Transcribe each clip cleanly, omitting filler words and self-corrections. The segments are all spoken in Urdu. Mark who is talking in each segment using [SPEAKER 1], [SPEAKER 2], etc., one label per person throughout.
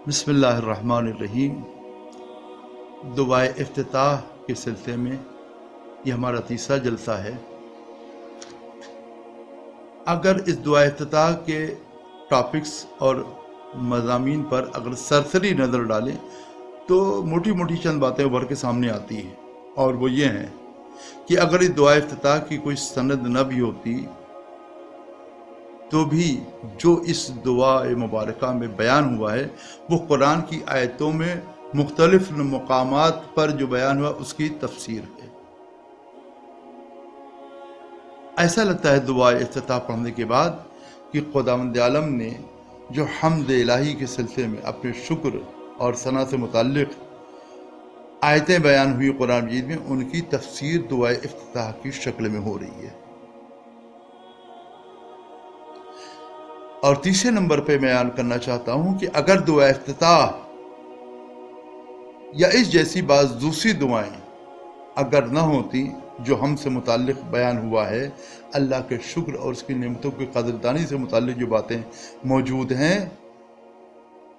[SPEAKER 1] بسم اللہ الرحمن الرحیم۔ دعائے افتتاح کے سلسلے میں یہ ہمارا تیسرا جلسہ ہے۔ اگر اس دعائے افتتاح کے ٹاپکس اور مضامین پر اگر سرسری نظر ڈالیں تو موٹی موٹی چند باتیں ابھر کے سامنے آتی ہیں، اور وہ یہ ہیں کہ اگر اس دعائے افتتاح کی کوئی سند نہ بھی ہوتی تو بھی جو اس دعا مبارکہ میں بیان ہوا ہے وہ قرآن کی آیتوں میں مختلف مقامات پر جو بیان ہوا اس کی تفسیر ہے۔ ایسا لگتا ہے دعا افتتاح پڑھنے کے بعد کہ خداوند عالم نے جو حمد الہی کے سلسلے میں اپنے شکر اور ثنا سے متعلق آیتیں بیان ہوئی قرآن مجید میں، ان کی تفسیر دعائے افتتاح کی شکل میں ہو رہی ہے۔ اور تیسرے نمبر پہ بیان کرنا چاہتا ہوں کہ اگر دعا افتتاح یا اس جیسی بعض دوسری دعائیں اگر نہ ہوتی جو ہم سے متعلق بیان ہوا ہے، اللہ کے شکر اور اس کی نعمتوں کی قدردانی سے متعلق جو باتیں موجود ہیں،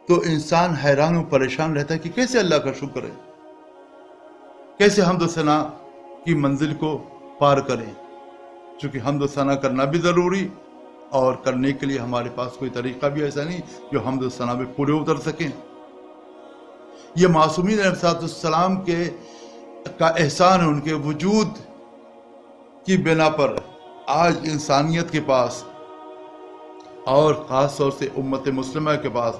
[SPEAKER 1] تو انسان حیران و پریشان رہتا ہے کہ کیسے اللہ کا شکر ہے، کیسے حمد و ثنا کی منزل کو پار کریں، چونکہ حمد و ثنا کرنا بھی ضروری اور کرنے کے لیے ہمارے پاس کوئی طریقہ بھی ایسا نہیں جو حمد و ثنا میں پورے اتر سکیں۔ یہ معصومین علیہ السلام کا احسان ہے، ان کے وجود کی بنا پر آج انسانیت کے پاس اور خاص طور سے امت مسلمہ کے پاس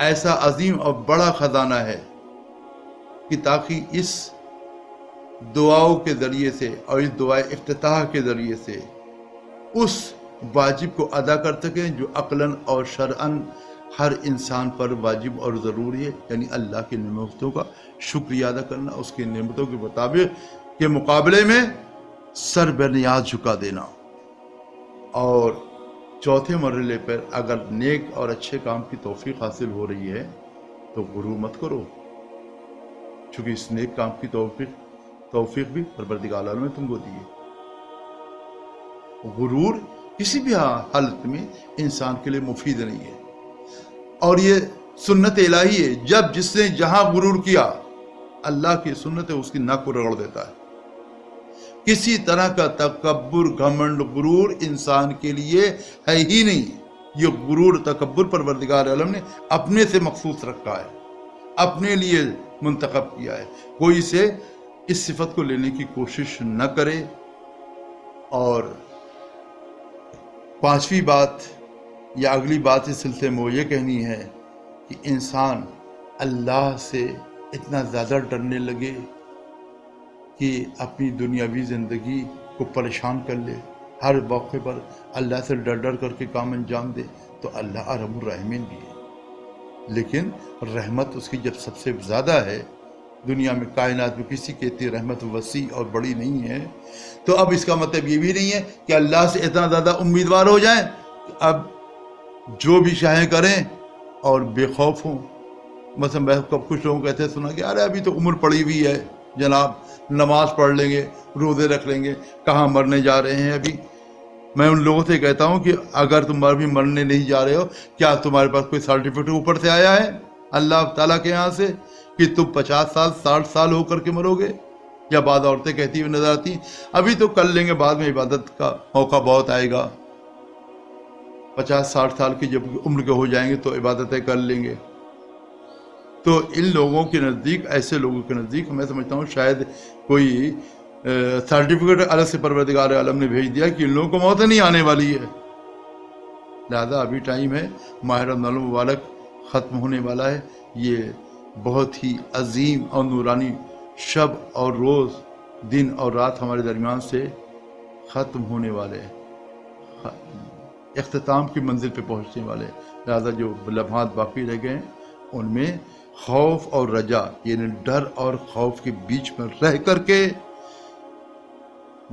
[SPEAKER 1] ایسا عظیم اور بڑا خزانہ ہے کہ تاکہ اس دعاؤں کے ذریعے سے اور اس دعائے افتتاح کے ذریعے سے اس واجب کو ادا کر سکیں جو عقلاً اور شرعاً ہر انسان پر واجب اور ضروری ہے، یعنی اللہ کی نعمتوں کا شکریہ ادا کرنا، اس کی نعمتوں کے مطابق کے مقابلے میں سر بنیاد جھکا دینا۔ اور چوتھے مرحلے پر اگر نیک اور اچھے کام کی توفیق حاصل ہو رہی ہے تو غرور مت کرو، چونکہ اس نیک کام کی توفیق بھی پروردگار عالم نے تم کو دی ہے۔ غرور کسی بھی حالت میں انسان کے لیے مفید نہیں ہے، اور یہ سنت الہی ہے، جب جس نے جہاں غرور کیا اللہ کی سنت ہے اس کی ناک کو رگڑ دیتا ہے۔ کسی طرح کا تکبر، گھمنڈ، غرور انسان کے لیے ہے ہی نہیں۔ یہ غرور، تکبر پروردگار عالم نے اپنے سے مخصوص رکھا ہے، اپنے لیے منتخب کیا ہے۔ کوئی اسے اس صفت کو لینے کی کوشش نہ کرے۔ اور پانچویں بات یا اگلی بات اس سلسلے میں وہ یہ کہنی ہے کہ انسان اللہ سے اتنا زیادہ ڈرنے لگے کہ اپنی دنیاوی زندگی کو پریشان کر لے، ہر موقع پر اللہ سے ڈر ڈر کر کے کام انجام دے، تو اللہ ارحم الراحمین بھی ہے۔ لیکن رحمت اس کی جب سب سے زیادہ ہے، دنیا میں کائنات میں کسی کی اتنی رحمت وسیع اور بڑی نہیں ہے، تو اب اس کا مطلب یہ بھی نہیں ہے کہ اللہ سے اتنا زیادہ امیدوار ہو جائیں کہ اب جو بھی چاہیں کریں اور بے خوف ہوں۔ مثلا میں کچھ لوگوں کہتے سنا کہ ارے ابھی تو عمر پڑی ہوئی ہے جناب، نماز پڑھ لیں گے، روزے رکھ لیں گے، کہاں مرنے جا رہے ہیں ابھی۔ میں ان لوگوں سے کہتا ہوں کہ اگر تم ابھی مرنے نہیں جا رہے ہو، کیا تمہارے پاس کوئی سرٹیفکیٹ اوپر سے آیا ہے اللہ تعالیٰ کے یہاں سے کہ تم 50 سال 60 سال ہو کر کے مرو گے؟ یا بعض عورتیں کہتی ہوئی نظر آتی ہیں ابھی تو کر لیں گے، بعد میں عبادت کا موقع بہت آئے گا، 50-60 سال کی جب عمر کے ہو جائیں گے تو عبادتیں کر لیں گے۔ تو ان لوگوں کے نزدیک، ایسے لوگوں کے نزدیک میں سمجھتا ہوں شاید کوئی سرٹیفکیٹ الگ سے پروردگار عالم نے بھیج دیا کہ ان لوگوں کو موت نہیں آنے والی ہے، لہذا ابھی ٹائم ہے، ماہ رمضان المبارک ختم ہونے والا ہے، یہ بہت ہی عظیم اور نورانی شب اور روز، دن اور رات ہمارے درمیان سے ختم ہونے والے ہیں، اختتام کی منزل پہ پہنچنے والے، لہذا جو لمحات باقی رہ گئے ہیں ان میں خوف اور رجا، یعنی ڈر اور خوف کے بیچ میں رہ کر کے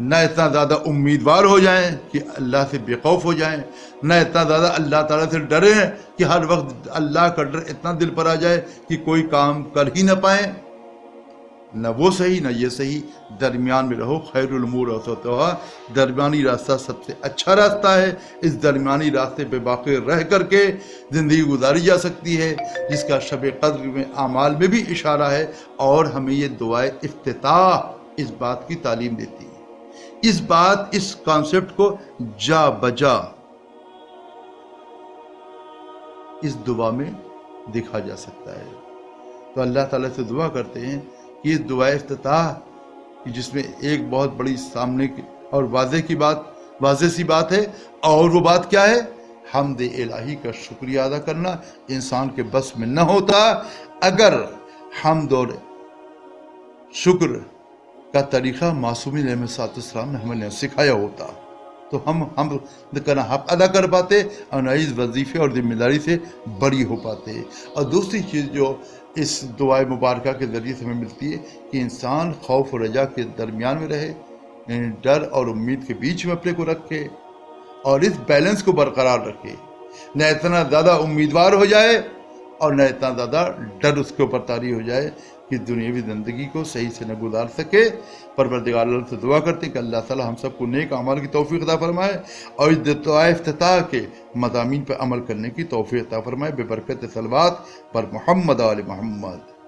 [SPEAKER 1] نہ اتنا زیادہ امیدوار ہو جائیں کہ اللہ سے بے خوف ہو جائیں، نہ اتنا زیادہ اللہ تعالیٰ سے ڈریں کہ ہر وقت اللہ کا ڈر اتنا دل پر آ جائے کہ کوئی کام کر ہی نہ پائیں، نہ وہ صحیح نہ یہ صحیح، درمیان میں رہو، خیر الامور اوسطھا، درمیانی راستہ سب سے اچھا راستہ ہے۔ اس درمیانی راستے پہ باقی رہ کر کے زندگی گزاری جا سکتی ہے، جس کا شب قدر میں اعمال میں بھی اشارہ ہے، اور ہمیں یہ دعائے افتتاح اس بات کی تعلیم دیتی ہے۔ اس کانسیپٹ کو جا بجا اس دعا میں دیکھا جا سکتا ہے۔ تو اللہ تعالیٰ سے دعا کرتے ہیں کہ اس دعا افتتاح جس میں ایک بہت بڑی سامنے کی اور واضح سی بات ہے، اور وہ بات کیا ہے؟ حمد الہی کا شکریہ ادا کرنا انسان کے بس میں نہ ہوتا۔ اگر حمد اور شکر کا طریقہ معصومین علیہ السلام نے ہمیں سکھایا ہوتا تو ہم کا حق ادا کر پاتے اور نہ اس وظیفے اور ذمہ داری سے بری ہو پاتے۔ اور دوسری چیز جو اس دعائے مبارکہ کے ذریعے سے ہمیں ملتی ہے کہ انسان خوف و رجا کے درمیان میں رہے، یعنی ڈر اور امید کے بیچ میں اپنے کو رکھے اور اس بیلنس کو برقرار رکھے، نہ اتنا زیادہ امیدوار ہو جائے اور نہ اتنا زیادہ ڈر اس کے اوپر طاری ہو جائے کہ دنیاوی زندگی کو صحیح سے نہ گزار سکے۔ پروردگار اللہ سے دعا کرتے ہیں کہ اللہ تعالی ہم سب کو نیک اعمال کی توفیق عطا فرمائے اور اس دعائے افتتاح کے مضامین پر عمل کرنے کی توفیق عطا فرمائے، ببرکت صلوات پر محمد و آل محمد۔